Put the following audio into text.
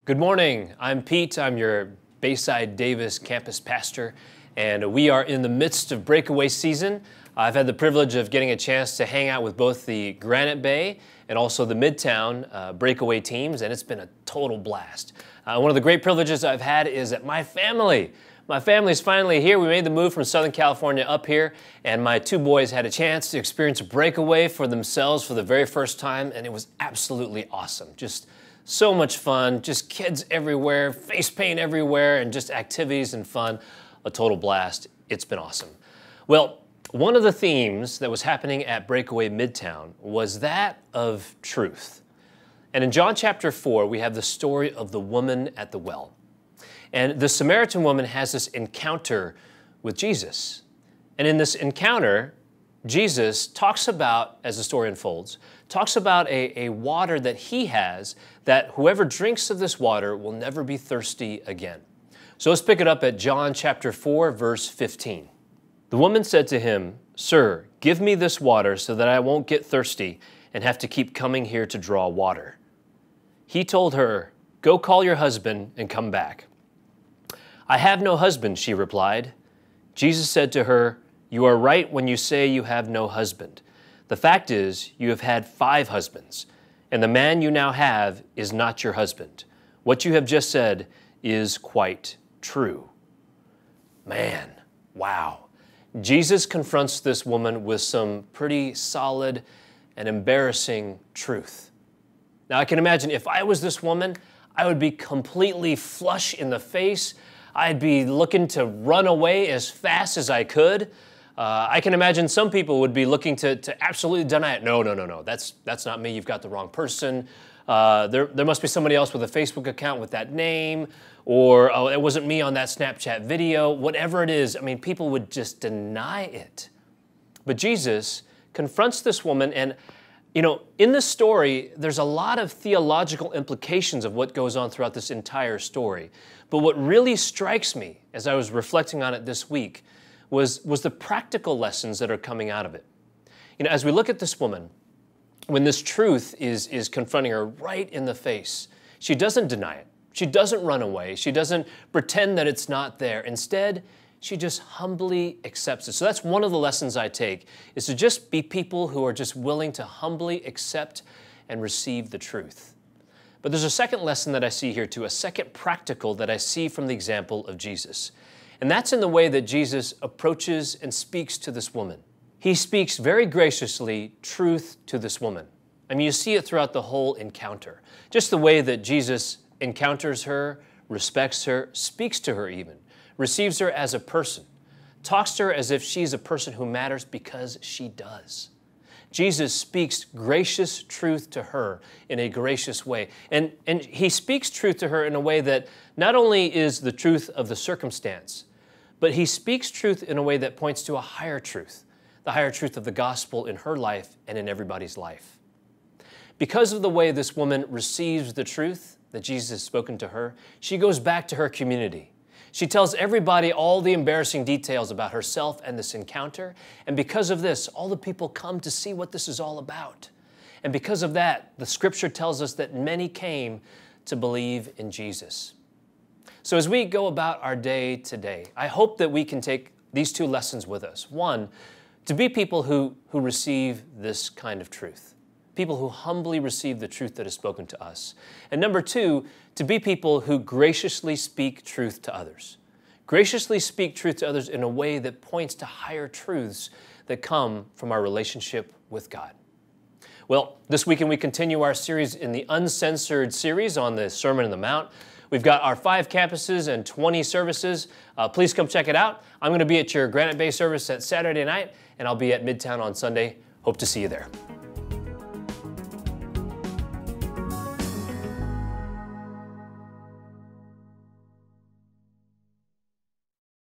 Good morning, I'm Pete. I'm your Bayside Davis campus pastor, and we are in the midst of breakaway season. I've had the privilege of getting a chance to hang out with both the Granite Bay and also the Midtown breakaway teams, and it's been a total blast. One of the great privileges I've had is that my family's finally here. We made the move from Southern California up here, and my two boys had a chance to experience a breakaway for themselves for the very first time, and it was absolutely awesome. Just so much fun, just kids everywhere, face paint everywhere, and just activities and fun. A total blast. It's been awesome. Well, one of the themes that was happening at Breakaway Midtown was that of truth. And in John chapter 4, we have the story of the woman at the well. And the Samaritan woman has this encounter with Jesus. And in this encounter, Jesus talks about, as the story unfolds, talks about a water that he has that whoever drinks of this water will never be thirsty again. So let's pick it up at John chapter 4, verse 15. The woman said to him, "Sir, give me this water so that I won't get thirsty and have to keep coming here to draw water." He told her, "Go call your husband and come back." "I have no husband," she replied. Jesus said to her, "You are right when you say you have no husband. The fact is, you have had 5 husbands, and the man you now have is not your husband. What you have just said is quite true." Man, wow. Jesus confronts this woman with some pretty solid and embarrassing truth. Now, I can imagine if I was this woman, I would be completely flush in the face. I'd be looking to run away as fast as I could. I can imagine some people would be looking to absolutely deny it. No, that's not me. You've got the wrong person. There must be somebody else with a Facebook account with that name, or oh, it wasn't me on that Snapchat video. Whatever it is, I mean, people would just deny it. But Jesus confronts this woman, and you know, in this story, there's a lot of theological implications of what goes on throughout this entire story. But what really strikes me as I was reflecting on it this week was the practical lessons that are coming out of it. You know, as we look at this woman, when this truth is confronting her right in the face, she doesn't deny it. She doesn't run away. She doesn't pretend that it's not there. Instead, she just humbly accepts it. So that's one of the lessons I take, is to just be people who are just willing to humbly accept and receive the truth. But there's a second lesson that I see here too, a second practical that I see from the example of Jesus. And that's in the way that Jesus approaches and speaks to this woman. He speaks very graciously truth to this woman. I mean, you see it throughout the whole encounter. Just the way that Jesus encounters her, respects her, speaks to her even, receives her as a person, talks to her as if she's a person who matters because she does. Jesus speaks gracious truth to her in a gracious way. And he speaks truth to her in a way that not only is the truth of the circumstance, but he speaks truth in a way that points to a higher truth, the higher truth of the gospel in her life and in everybody's life. Because of the way this woman receives the truth that Jesus has spoken to her, she goes back to her community. She tells everybody all the embarrassing details about herself and this encounter. And because of this, all the people come to see what this is all about. And because of that, the scripture tells us that many came to believe in Jesus. So as we go about our day today, I hope that we can take these 2 lessons with us. One, to be people who receive this kind of truth. People who humbly receive the truth that is spoken to us. And number 2, to be people who graciously speak truth to others. Graciously speak truth to others in a way that points to higher truths that come from our relationship with God. Well, this weekend we continue our series in the Uncensored series on the Sermon on the Mount. We've got our 5 campuses and 20 services. Please come check it out. I'm going to be at your Granite Bay service at Saturday night, and I'll be at Midtown on Sunday. Hope to see you there.